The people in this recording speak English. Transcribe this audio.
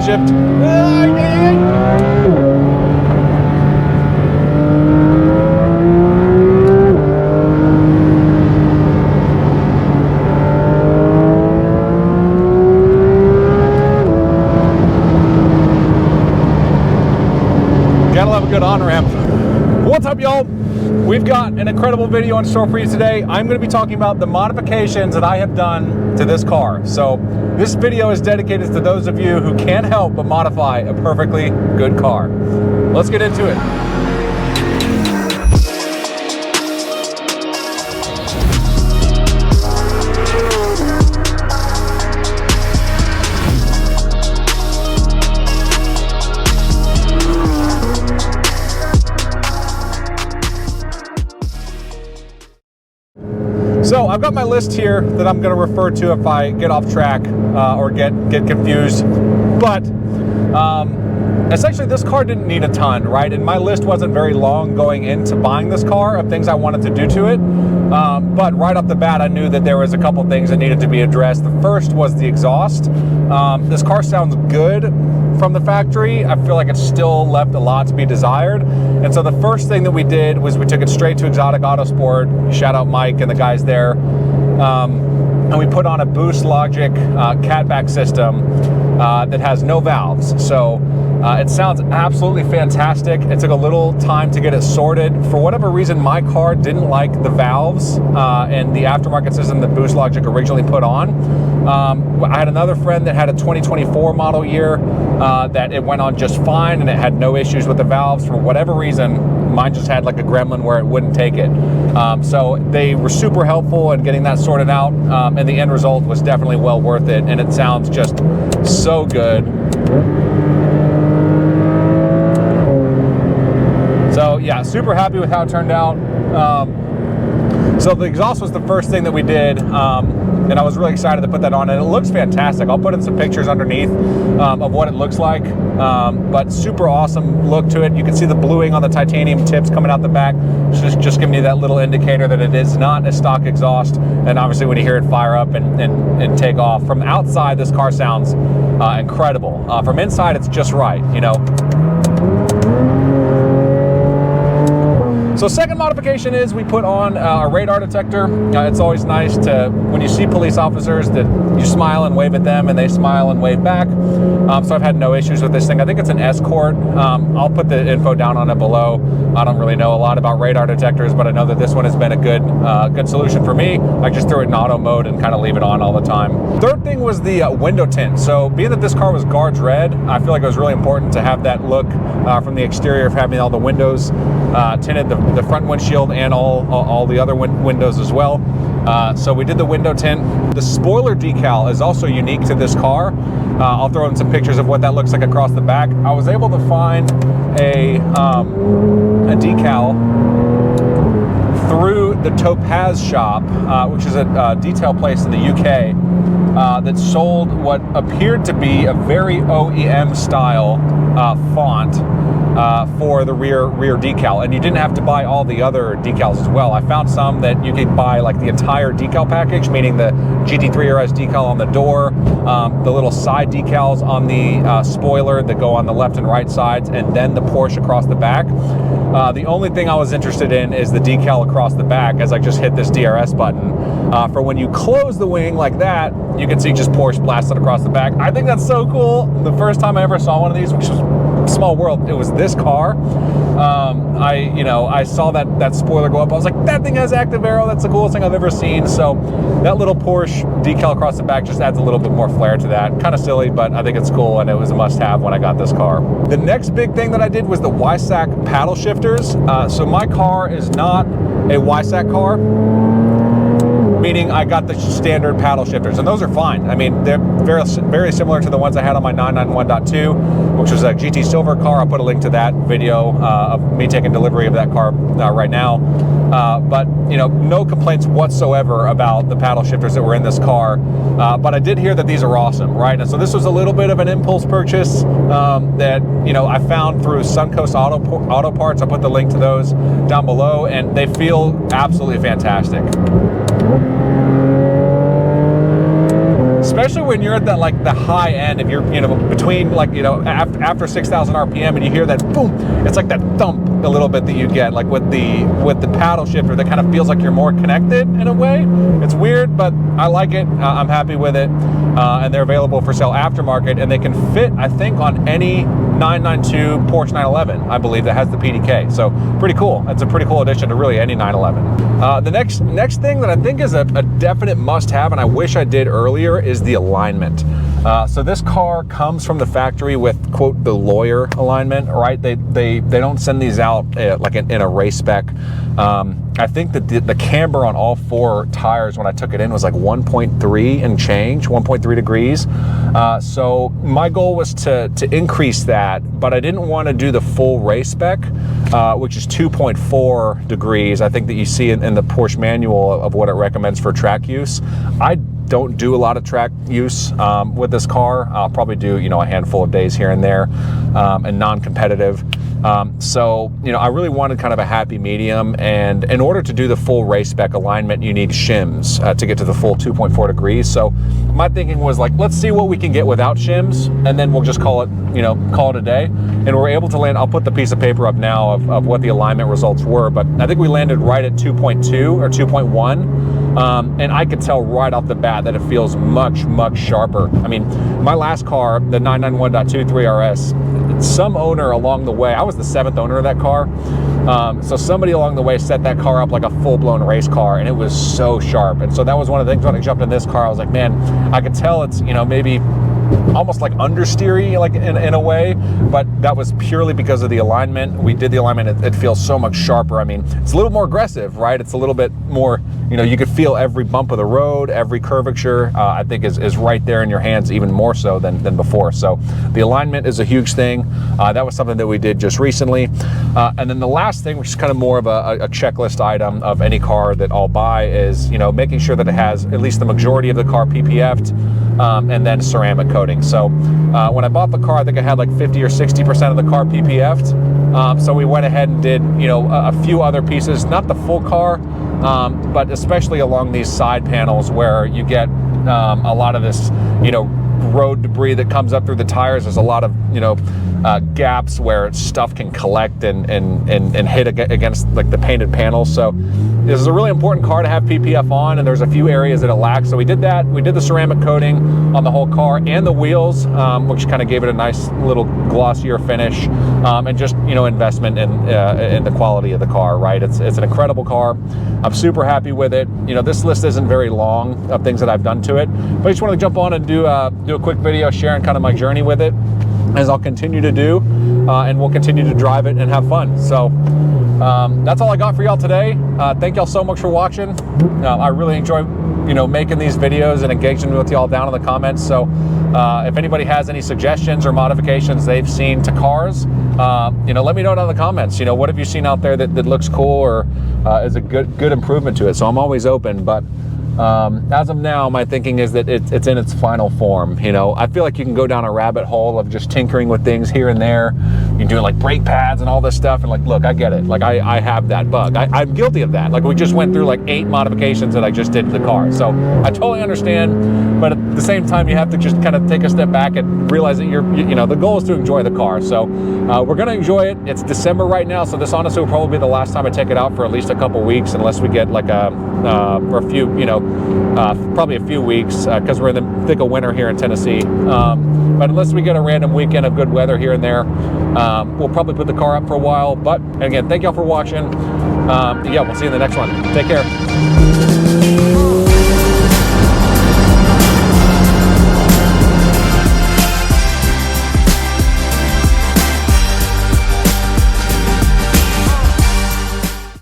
downshift. Gotta love a good on-ramp. What's up, y'all? We've got an incredible video in store for you today. I'm going to be talking about the modifications that I have done to this car. So this video is dedicated to those of you who can't help but modify a perfectly good car. Let's get into it. So I've got my list here that I'm going to refer to if I get off track or get confused. But essentially, this car didn't need a ton, right? And my list wasn't very long going into buying this car of things I wanted to do to it. But right off the bat, I knew that there was a couple things that needed to be addressed. The first was the exhaust. This car sounds good from the factory. I feel like it's still left a lot to be desired. And so the first thing that we did was we took it straight to Exotic Autosport. Shout out Mike and the guys there. And we put on a Boost Logic catback system that has no valves. So it sounds absolutely fantastic. It took a little time to get it sorted. For whatever reason, my car didn't like the valves and the aftermarket system that Boost Logic originally put on. I had another friend that had a 2024 model year that it went on just fine and it had no issues with the valves. For whatever reason, mine just had like a gremlin where it wouldn't take it. So they were super helpful in getting that sorted out, and the end result was definitely well worth it, and it sounds just so good. So yeah, super happy with how it turned out. So the exhaust was the first thing that we did, and I was really excited to put that on, and it looks fantastic. I'll put in some pictures underneath of what it looks like, but super awesome look to it. You can see the bluing on the titanium tips coming out the back, just giving you that little indicator that it is not a stock exhaust. And obviously when you hear it fire up and take off, from the outside this car sounds incredible. From inside it's just right, you know. So second modification is we put on a radar detector. It's always nice to, when you see police officers, that you smile and wave at them and they smile and wave back. So I've had no issues with this thing. I think it's an Escort. I'll put the info down on it below. I don't really know a lot about radar detectors, but I know that this one has been a good solution for me. I just threw it in auto mode and kind of leave it on all the time. Third thing was the window tint. So being that this car was guards red, I feel like it was really important to have that look from the exterior of having all the windows tinted, the front windshield and all the other windows as well. So we did the window tint. The spoiler decal is also unique to this car. I'll throw in some pictures of what that looks like across the back. I was able to find a decal through the Topaz Shop, which is a detail place in the UK, that sold what appeared to be a very OEM style font for the rear decal, and you didn't have to buy all the other decals as well. I found some that you could buy like the entire decal package, meaning the GT3 RS decal on the door, the little side decals on the spoiler that go on the left and right sides, and then the Porsche across the back. The only thing I was interested in is the decal across the back, as I just hit this DRS button. For when you close the wing like that, you can see just Porsche blasted across the back. I think that's so cool. The first time I ever saw one of these, which was small world, it was this car. I saw that spoiler go up. I was like, that thing has active aero. That's the coolest thing I've ever seen. So that little Porsche decal across the back just adds a little bit more flair to that. Kind of silly, but I think it's cool, and it was a must-have when I got this car. The next big thing that I did was the Weissach paddle shifters. So my car is not a Weissach car, meaning I got the standard paddle shifters, and those are fine. I mean, they're very similar to the ones I had on my 991.2, which was a GT Silver car. I'll put a link to that video of me taking delivery of that car right now. But you know, no complaints whatsoever about the paddle shifters that were in this car. But I did hear that these are awesome, right? And so this was a little bit of an impulse purchase that, you know, I found through Suncoast Auto Parts. I'll put the link to those down below, and they feel absolutely fantastic. especially when you're at that, like the high end, if you're, you know, between like, you know, after 6,000 RPM and you hear that boom, it's like that thump a little bit that you get like with the paddle shifter that kind of feels like you're more connected in a way. It's weird, but I like it. I'm happy with it. And they're available for sale aftermarket, and they can fit, I think, on any 992 Porsche 911, I believe, that has the PDK. So pretty cool. That's a pretty cool addition to really any 911. The next thing that I think is a definite must-have, and I wish I did earlier, is the alignment. So this car comes from the factory with, quote, the lawyer alignment, right? They don't send these out like in a race spec. I think that the camber on all 4 tires when I took it in was like 1.3 and change, 1.3 degrees. So my goal was to increase that, but I didn't want to do the full race spec, which is 2.4 degrees. I think that you see in the Porsche manual of what it recommends for track use. I don't do a lot of track use with this car. I'll probably do, you know, a handful of days here and there, and non-competitive. So, you know, I really wanted kind of a happy medium, and in order to do the full race spec alignment, you need shims to get to the full 2.4 degrees. So my thinking was like, let's see what we can get without shims, and then we'll just call it, you know, call it a day. And we're able to land, I'll put the piece of paper up now of what the alignment results were, but I think we landed right at 2.2 or 2.1. And I could tell right off the bat that it feels much, much sharper. I mean, my last car, the 991.23 RS, some owner along the way, I was the 7th owner of that car, so somebody along the way set that car up like a full-blown race car, and it was so sharp. And so that was one of the things when I jumped in this car, I was like, man, I could tell it's, you know, maybe almost like understeery, like in a way, but that was purely because of the alignment. We did the alignment, it feels so much sharper. I mean, it's a little more aggressive, right? It's a little bit more, you know, you could feel every bump of the road, every curvature, I think is right there in your hands, even more so than before. So the alignment is a huge thing. That was something that we did just recently. And then the last thing, which is kind of more of a checklist item of any car that I'll buy, is, you know, making sure that it has at least the majority of the car PPF'd, and then ceramic coating. So when I bought the car, I think I had like 50 or 60% of the car PPF'd. So we went ahead and did, you know, a few other pieces, not the full car, but especially along these side panels where you get a lot of this, you know, road debris that comes up through the tires. There's a lot of, you know, gaps where stuff can collect and hit against like the painted panels. So this is a really important car to have PPF on, and there's a few areas that it lacks. So we did that. We did the ceramic coating on the whole car and the wheels, which kind of gave it a nice little glossier finish, and just, you know, investment in the quality of the car, right? It's an incredible car. I'm super happy with it. You know, this list isn't very long of things that I've done to it, but I just wanted to jump on and do a quick video sharing kind of my journey with it, as I'll continue to do, and we'll continue to drive it and have fun. So that's all I got for y'all today. Thank y'all so much for watching. I really enjoy, you know, making these videos and engaging with y'all down in the comments. So if anybody has any suggestions or modifications they've seen to cars, you know, let me know down in the comments. You know, what have you seen out there that looks cool or is a good improvement to it? So I'm always open, but as of now, my thinking is that it's in its final form. You know, I feel like you can go down a rabbit hole of just tinkering with things here and there. You do like brake pads and all this stuff, and like, look, I get it. Like, I have that bug. I'm guilty of that. Like, we just went through like 8 modifications that I just did to the car. So I totally understand, but at the same time, you have to just kind of take a step back and realize that you know, the goal is to enjoy the car. So we're gonna enjoy it. It's December right now, so this honestly will probably be the last time I take it out for at least a couple weeks, unless we get like for a few, you know, probably a few weeks, because we're in the thick of winter here in Tennessee. But unless we get a random weekend of good weather here and there, we'll probably put the car up for a while. But again, thank y'all for watching. Yeah, we'll see you in the next one. Take care.